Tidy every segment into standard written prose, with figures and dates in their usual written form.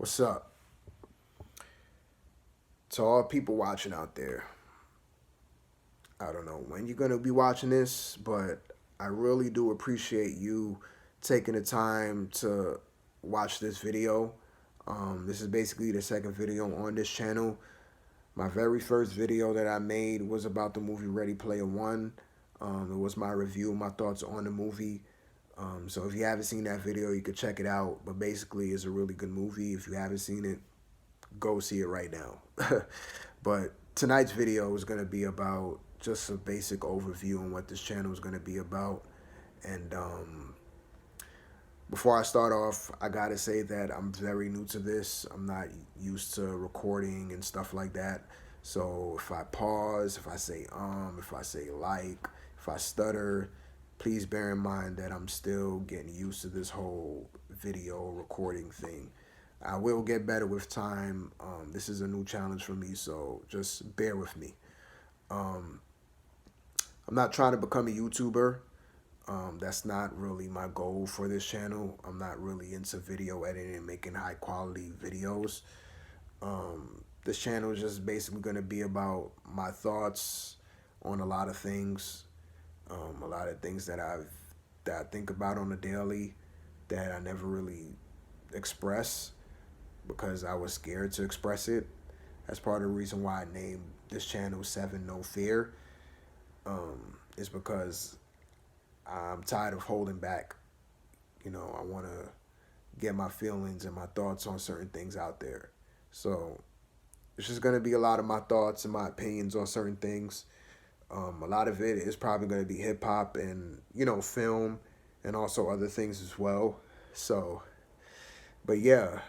What's up? To all people watching out there, I don't know when you're going to be watching this, but I really do appreciate you taking the time to watch this video. This is basically the second video on this channel. My very first video that I made was about the movie Ready Player One. It was my review, my thoughts on the movie. So if you haven't seen that video, you could check it out. But basically, it's a really good movie. If you haven't seen it, go see it right now. But tonight's video is going to be about just a basic overview on what this channel is going to be about. And before I start off, I got to say that I'm very new to this. I'm not used to recording and stuff like that. So if I pause, if I say if I say like, if I stutter, please bear in mind that I'm still getting used to this whole video recording thing. I will get better with time. This is a new challenge for me, so just bear with me. Um, I'm not trying to become a YouTuber. That's not really my goal for this channel. I'm not really into video editing and making high quality videos. This channel is just basically going to be about my thoughts on a lot of things, a lot of things that I think about on a daily that I never really express because I was scared to express it. That's part of the reason why I named this channel Seven No Fear. Is because I'm tired of holding back. I want to get my feelings and my thoughts on certain things out there. So it's just going to be a lot of my thoughts and my opinions on certain things. A lot of it is probably going to be hip hop and, film and also other things as well. So, but yeah,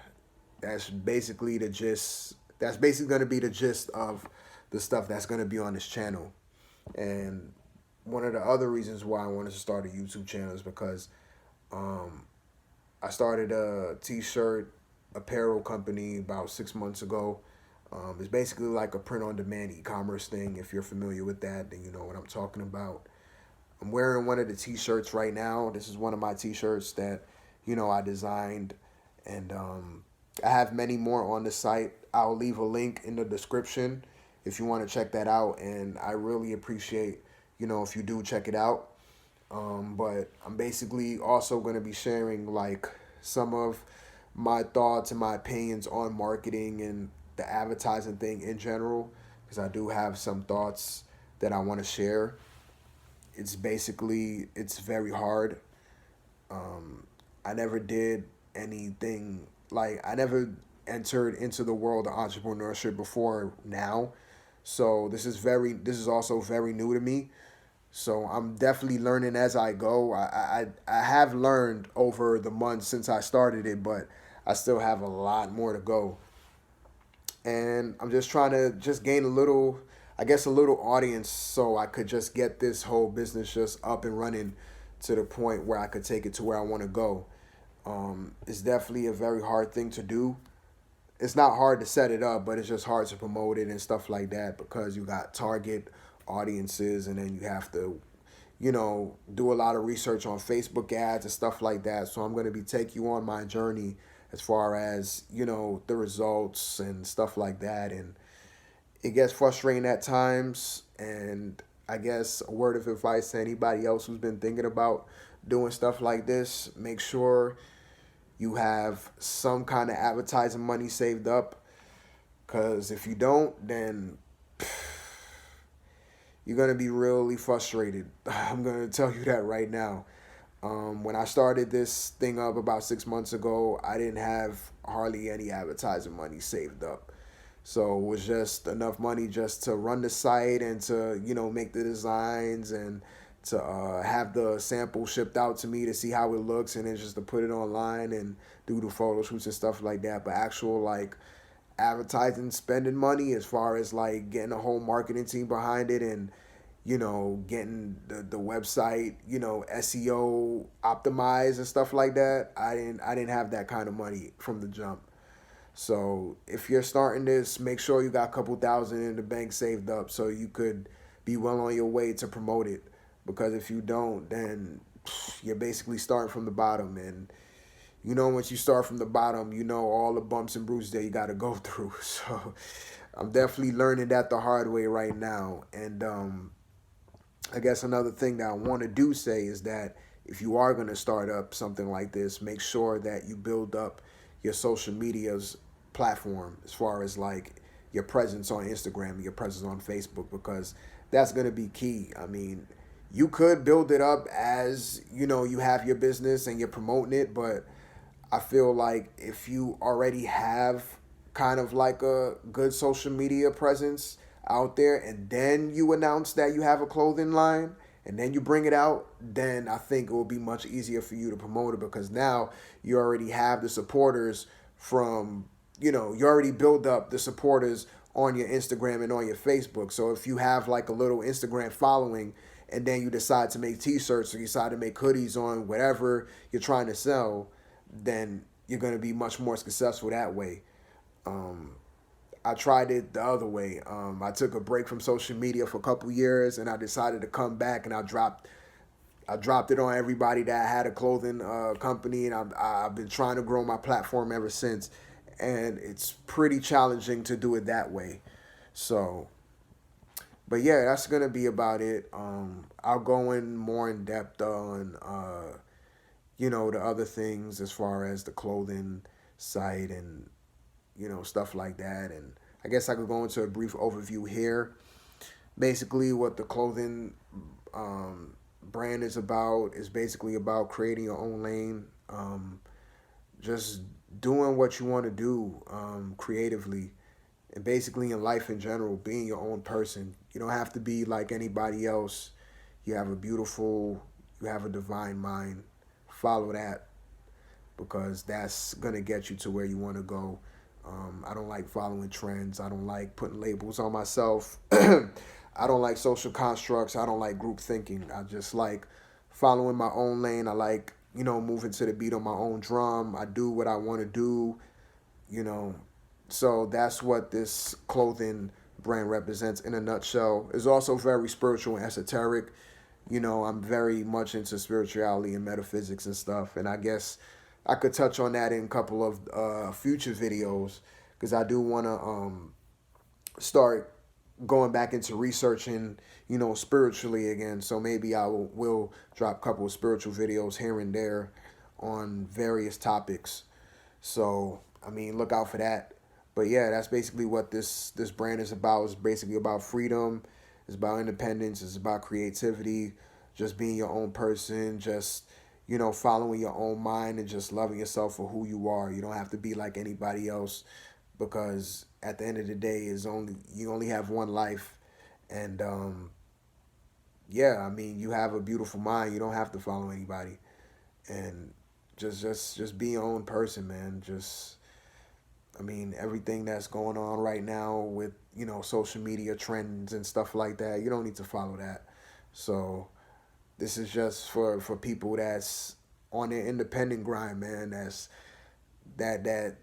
that's basically the gist. That's basically going to be the gist of the stuff that's going to be on this channel. And one of the other reasons why I wanted to start a YouTube channel is because um, I started a t-shirt apparel company about 6 months ago. It's basically like a print-on-demand e-commerce thing. If you're familiar with that, then you know what I'm talking about. I'm wearing one of the t-shirts right now. This is one of my t-shirts that, I designed. And I have many more on the site. I'll leave a link in the description if you want to check that out. And I really appreciate, if you do check it out. But I'm basically also going to be sharing like some of my thoughts and my opinions on marketing and the advertising thing in general because I do have some thoughts that I want to share. It's very hard. I never did anything like I never entered into the world of entrepreneurship before now. So this is also very new to me. So I'm definitely learning as I go. I have learned over the months since I started it, but I still have a lot more to go. And I'm just trying to just gain a little, I guess, a little audience so I could just get this whole business just up and running to the point where I could take it to where I want to go. It's definitely a very hard thing to do. It's not hard to set it up, but it's just hard to promote it and stuff like that because you got target audiences and then you have to, do a lot of research on Facebook ads and stuff like that. So I'm going to be take you on my journey as far as, the results and stuff like that. And it gets frustrating at times. And I guess a word of advice to anybody else who's been thinking about doing stuff like this, make sure you have some kind of advertising money saved up. Because if you don't, then you're going to be really frustrated. I'm going to tell you that right now. When I started this thing up about 6 months ago, I didn't have hardly any advertising money saved up. So it was just enough money just to run the site and to, make the designs and to have the sample shipped out to me to see how it looks and then just to put it online and do the photo shoots and stuff like that. But actual like advertising, spending money as far as like getting a whole marketing team behind it and getting the website, SEO optimized and stuff like that. I didn't have that kind of money from the jump. So if you're starting this, make sure you got a couple thousand in the bank saved up so you could be well on your way to promote it. Because if you don't, then you're basically starting from the bottom and you know, once you start from the bottom, you know all the bumps and bruises that you got to go through. So I'm definitely learning that the hard way right now. And I guess another thing that I want to do say is that if you are going to start up something like this, make sure that you build up your social media's platform as far as like your presence on Instagram, your presence on Facebook, because that's going to be key. I mean, you could build it up as, you know, you have your business and you're promoting it, but I feel like if you already have kind of like a good social media presence out there and then you announce that you have a clothing line and then you bring it out, then I think it will be much easier for you to promote it because now you already have the supporters from, you know, you already build up the supporters on your Instagram and on your Facebook. So if you have like a little Instagram following and then you decide to make t-shirts or you decide to make hoodies on whatever you're trying to sell, then you're going to be much more successful that way. Um, I tried it the other way. I took a break from social media for a couple years, and I decided to come back, and I dropped it on everybody that had a clothing company, and I've been trying to grow my platform ever since, and it's pretty challenging to do it that way. So, but yeah, that's gonna be about it. I'll go in more in depth on you know, the other things as far as the clothing site and, you know, stuff like that. And I guess I could go into a brief overview here. Basically, what the clothing brand is basically about creating your own lane, just doing what you want to do creatively, and basically in life in general, being your own person. You don't have to be like anybody else. You have a beautiful, you have a divine mind. Follow that because that's gonna get you to where you want to go. I don't like following trends. I don't like putting labels on myself. I don't like social constructs. I don't like group thinking. I just like following my own lane. I like, you know, moving to the beat on my own drum. I do what I want to do, you know. So that's what this clothing brand represents in a nutshell. It's also very spiritual and esoteric. You know, I'm very much into spirituality and metaphysics and stuff. And I guess I could touch on that in a couple of future videos because I do want to start going back into researching, you know, spiritually again. So maybe I will drop a couple of spiritual videos here and there on various topics. So, I mean, look out for that. But yeah, that's basically what this brand is about. It's basically about freedom. It's about independence. It's about creativity. Just being your own person. Just, you know, following your own mind and just loving yourself for who you are. You don't have to be like anybody else because at the end of the day, you only have one life. And yeah, I mean, you have a beautiful mind. You don't have to follow anybody. And just be your own person, man. Just I mean, everything that's going on right now with, you know, social media trends and stuff like that, you don't need to follow that. So this is just for people that's on their independent grind, man. That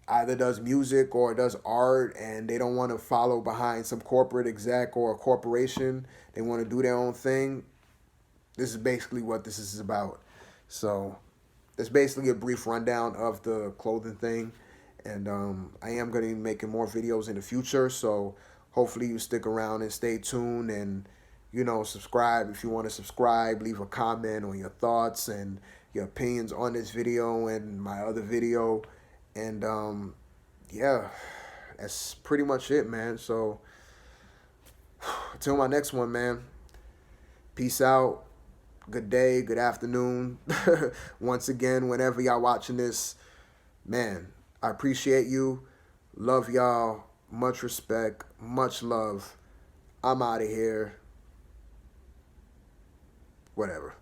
either does music or does art and they don't want to follow behind some corporate exec or a corporation. They want to do their own thing. This is basically what this is about. So it's basically a brief rundown of the clothing thing. And I am going to be making more videos in the future. So hopefully you stick around and stay tuned and, you know, subscribe if you want to subscribe. Leave a comment on your thoughts and your opinions on this video and my other video. And yeah, that's pretty much it, man. So until my next one, man. Peace out. Good day, good afternoon. Once again, whenever y'all watching this, man, I appreciate you. Love y'all. Much respect. Much love. I'm out of here. Whatever.